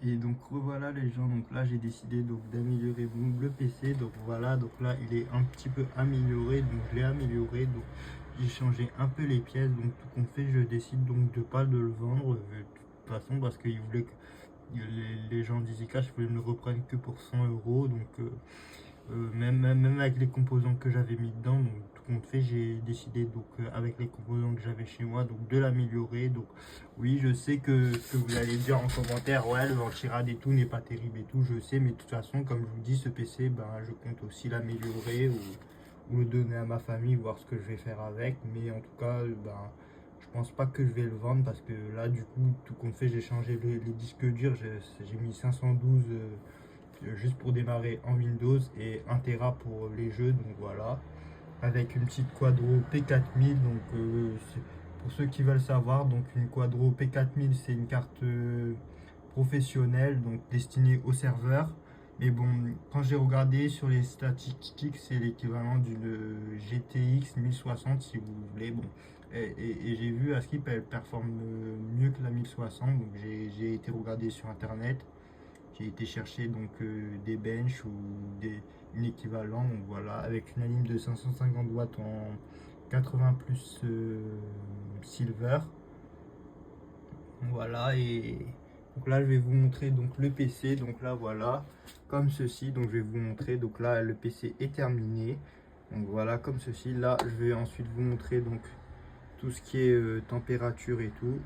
Et donc revoilà les gens, donc là j'ai décidé donc d'améliorer le PC, donc voilà, donc là il est un petit peu amélioré, donc je l'ai amélioré, donc j'ai changé un peu les pièces, donc tout compte fait je décide donc de pas de le vendre de toute façon parce qu'ils voulaient que les gens d'EasyCash voulaient me le reprendre que pour 100 euros, donc même avec les composants que j'avais mis dedans, donc tout compte fait, j'ai décidé donc avec les composants que j'avais chez moi, donc de l'améliorer. Donc oui, je sais que ce que vous allez dire en commentaire, ouais, le anti-rad et tout n'est pas terrible et tout, je sais, mais de toute façon, comme je vous dis, ce PC, ben, je compte aussi l'améliorer ou le donner à ma famille, voir ce que je vais faire avec. Mais en tout cas, ben, je pense pas que je vais le vendre parce que là, du coup, tout compte fait, j'ai changé les disques durs, j'ai mis 512 juste pour démarrer en Windows et 1 Tera pour les jeux, donc voilà, avec une petite Quadro P4000, donc pour ceux qui veulent savoir, donc une Quadro P4000 c'est une carte professionnelle, donc destinée aux serveurs, mais bon, quand j'ai regardé sur les statistiques, c'est l'équivalent d'une GTX 1060 si vous voulez, bon, et j'ai vu à Skip elle performe mieux que la 1060, donc j'ai été regarder sur internet. J'ai été chercher donc des benches ou une équivalent, donc voilà, avec une anime de 550 watts en 80 plus silver. Voilà, et donc là je vais vous montrer donc le PC, donc là voilà, comme ceci, donc je vais vous montrer, donc là le PC est terminé. Donc voilà, comme ceci, là je vais ensuite vous montrer donc tout ce qui est température et tout.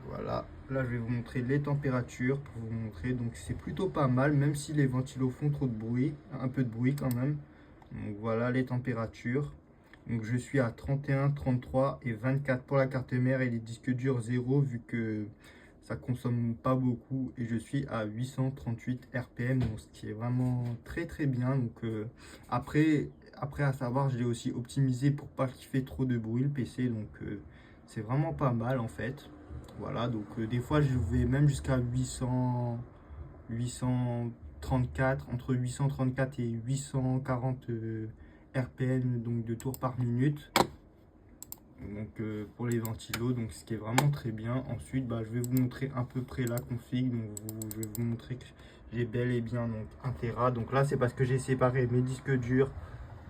Voilà, là je vais vous montrer les températures pour vous montrer, donc c'est plutôt pas mal, même si les ventilos font trop de bruit, un peu de bruit quand même. Donc voilà les températures. Donc je suis à 31, 33 et 24 pour la carte mère et les disques durs 0 vu que ça consomme pas beaucoup, et je suis à 838 RPM, donc ce qui est vraiment très très bien. Donc après à savoir, je l'ai aussi optimisé pour pas qu'il fait trop de bruit le PC, donc c'est vraiment pas mal en fait. Voilà, donc des fois je vais même jusqu'à 834, entre 834 et 840 RPM, donc de tours par minute. Donc pour les ventilos, donc ce qui est vraiment très bien. Ensuite, bah, je vais vous montrer à peu près la config. Donc je vais vous montrer que j'ai bel et bien donc 1 Tera. Donc là, c'est parce que j'ai séparé mes disques durs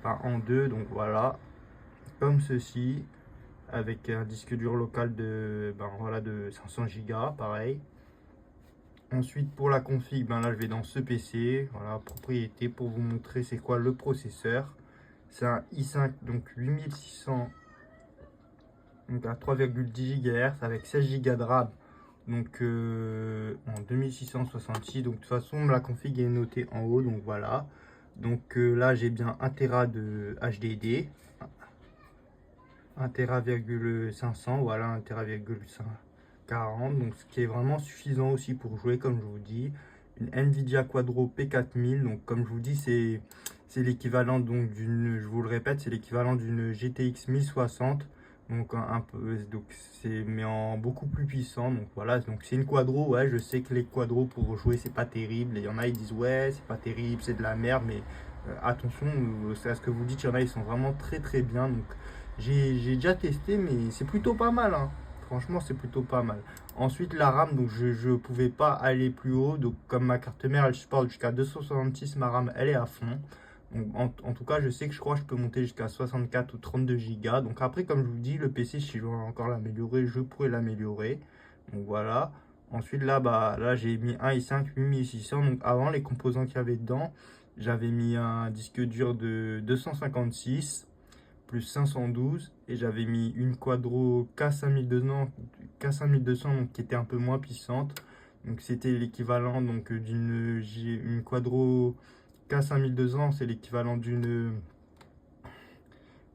en deux. Donc voilà, comme ceci, avec un disque dur local de, voilà, de 500 Go, pareil. Ensuite, pour la config, là, je vais dans ce PC. Voilà, propriété, pour vous montrer c'est quoi le processeur. C'est un i5, donc 8600, donc à 3,10 GHz avec 16 Go de RAM. Donc en 2666. Donc de toute façon, la config est notée en haut. Donc voilà. Donc là, j'ai bien 1 Tera de HDD. 1 Tera,500. Voilà, 1 Tera,40. Donc ce qui est vraiment suffisant aussi pour jouer, comme je vous dis. Une Nvidia Quadro P4000. Donc comme je vous dis, c'est l'équivalent donc d'une, je vous le répète, c'est l'équivalent d'une GTX 1060. Donc un peu, donc c'est mais en beaucoup plus puissant. Donc voilà, donc c'est une quadro. Ouais, je sais que les quadros pour jouer c'est pas terrible. Il y en a ils disent ouais c'est pas terrible, c'est de la merde, mais attention, c'est à ce que vous dites. Il y en a ils sont vraiment très très bien. Donc j'ai déjà testé, mais c'est plutôt pas mal, hein. Franchement, c'est plutôt pas mal. Ensuite, la RAM, donc je pouvais pas aller plus haut. Donc comme ma carte mère elle supporte jusqu'à 266, ma RAM elle est à fond. Donc, en tout cas, je sais que je crois que je peux monter jusqu'à 64 ou 32 Go. Donc après, comme je vous dis, le PC, si je veux encore l'améliorer, je pourrais l'améliorer. Donc voilà. Ensuite, là, là j'ai mis un i5 8600. Donc avant, les composants qu'il y avait dedans, j'avais mis un disque dur de 256 plus 512. Et j'avais mis une Quadro K5200 donc, qui était un peu moins puissante. Donc c'était l'équivalent donc d'une Quadro K5200, c'est l'équivalent d'une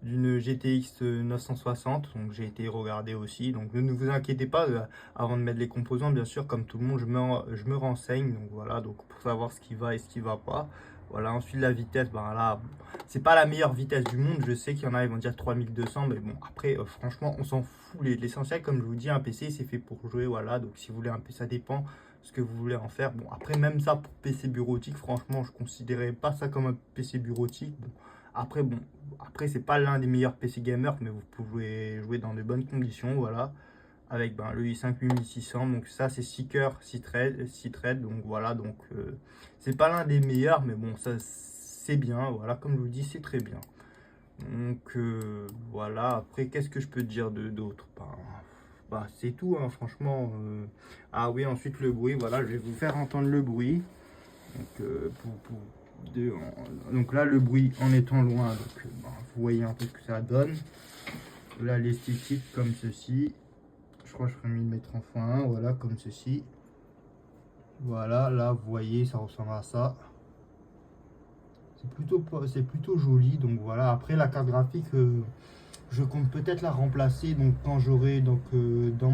GTX 960. Donc j'ai été regarder aussi. Donc ne vous inquiétez pas, avant de mettre les composants, bien sûr, comme tout le monde, je me renseigne. Donc voilà, donc pour savoir ce qui va et ce qui va pas. Voilà, ensuite la vitesse, là, c'est pas la meilleure vitesse du monde. Je sais qu'il y en a, ils vont dire 3200, mais bon, après, franchement, on s'en fout. L'essentiel, comme je vous dis, un PC, c'est fait pour jouer. Voilà, donc si vous voulez un PC, ça dépend ce que vous voulez en faire. Bon, après, même ça pour PC bureautique, franchement, je considérais pas ça comme un PC bureautique. Bon, après c'est pas l'un des meilleurs PC gamers, mais vous pouvez jouer dans de bonnes conditions. Voilà. avec ben, le i5 8600. Donc ça c'est 6 cœurs, 6 threads. Donc voilà, donc c'est pas l'un des meilleurs, mais bon, ça c'est bien. Voilà, comme je vous dis, c'est très bien. Donc voilà, après qu'est-ce que je peux te dire d'autre? Bah, c'est tout, hein, franchement. Ah oui, ensuite le bruit, voilà, je vais vous faire entendre le bruit. Donc, donc là, le bruit en étant loin, donc bah, vous voyez un peu ce que ça donne. Là, l'esthétique comme ceci. Je crois que je ferais mieux de mettre en x1, voilà, comme ceci. Voilà, là, vous voyez, ça ressemble à ça. C'est plutôt joli, donc voilà. Après, la carte graphique, je compte peut-être la remplacer, donc quand j'aurai, donc dans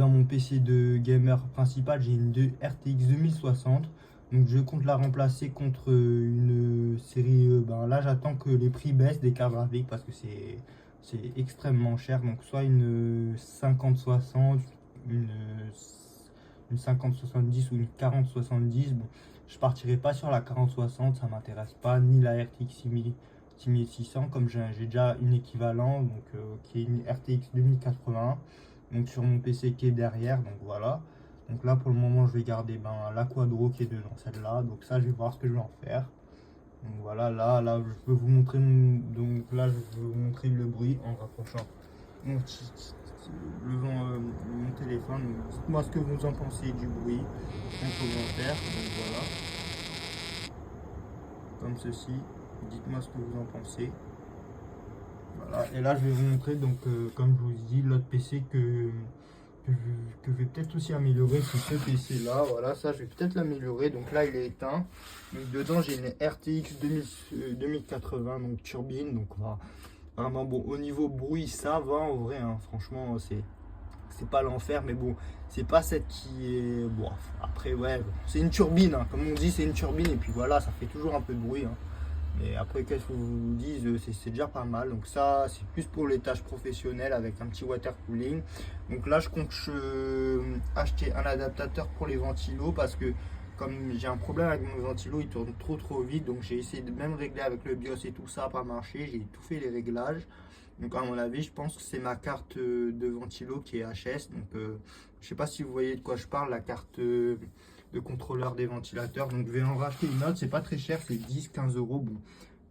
mon PC de gamer principal, j'ai une RTX 2060. Donc je compte la remplacer contre une série. Ben là, j'attends que les prix baissent des cartes graphiques parce que c'est extrêmement cher. Donc soit une 5060, une 5070 ou une 4070. Bon, je partirai pas sur la 4060, ça m'intéresse pas, ni la RTX 6600 comme j'ai déjà une équivalent, donc qui est une RTX 2080. Donc sur mon PC qui est derrière, donc voilà. Donc là pour le moment je vais garder ben, la Quadro qui est dedans celle-là. Donc ça je vais voir ce que je vais en faire. Donc voilà, là je peux vous montrer donc là je vais vous montrer le bruit en rapprochant mon mon téléphone. Dites-moi ce que vous en pensez du bruit en commentaire. Donc voilà. Comme ceci. Dites-moi ce que vous en pensez. Voilà. Et là je vais vous montrer donc comme je vous dis l'autre PC que je vais peut-être aussi améliorer, c'est ce PC là. Voilà, ça je vais peut-être l'améliorer. Donc là il est éteint, donc dedans j'ai une RTX 2080, donc turbine. Donc vraiment bon, au niveau bruit ça va en vrai, hein. Franchement c'est pas l'enfer, mais bon, c'est pas cette qui est bon. Après ouais, c'est une turbine, hein. Comme on dit, c'est une turbine, et puis voilà, ça fait toujours un peu de bruit, hein. Mais après, qu'est-ce que vous dise, c'est déjà pas mal. Donc ça, c'est plus pour les tâches professionnelles avec un petit water cooling. Donc là, je compte acheter un adaptateur pour les ventilos parce que comme j'ai un problème avec mon ventilo, il tourne trop vite. Donc j'ai essayé de même régler avec le BIOS et tout ça, pas marché. J'ai tout fait les réglages. Donc à mon avis, je pense que c'est ma carte de ventilo qui est HS. Donc je sais pas si vous voyez de quoi je parle, la carte de contrôleur des ventilateurs. Donc je vais en racheter une autre, c'est pas très cher, c'est 10-15 euros. Bon,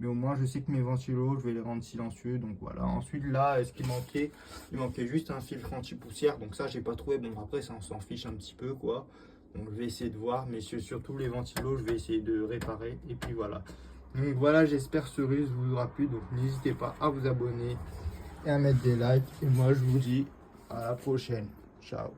mais au moins je sais que mes ventilos, je vais les rendre silencieux. Donc voilà. Ensuite là, ce qui manquait, il manquait juste un filtre anti-poussière. Donc ça, j'ai pas trouvé. Bon, après ça, on s'en fiche un petit peu quoi. Donc je vais essayer de voir, mais surtout les ventilos, je vais essayer de réparer. Et puis voilà. Donc voilà, j'espère ce ruse vous aura plu. Donc n'hésitez pas à vous abonner et à mettre des likes. Et moi je vous dis à la prochaine. Ciao.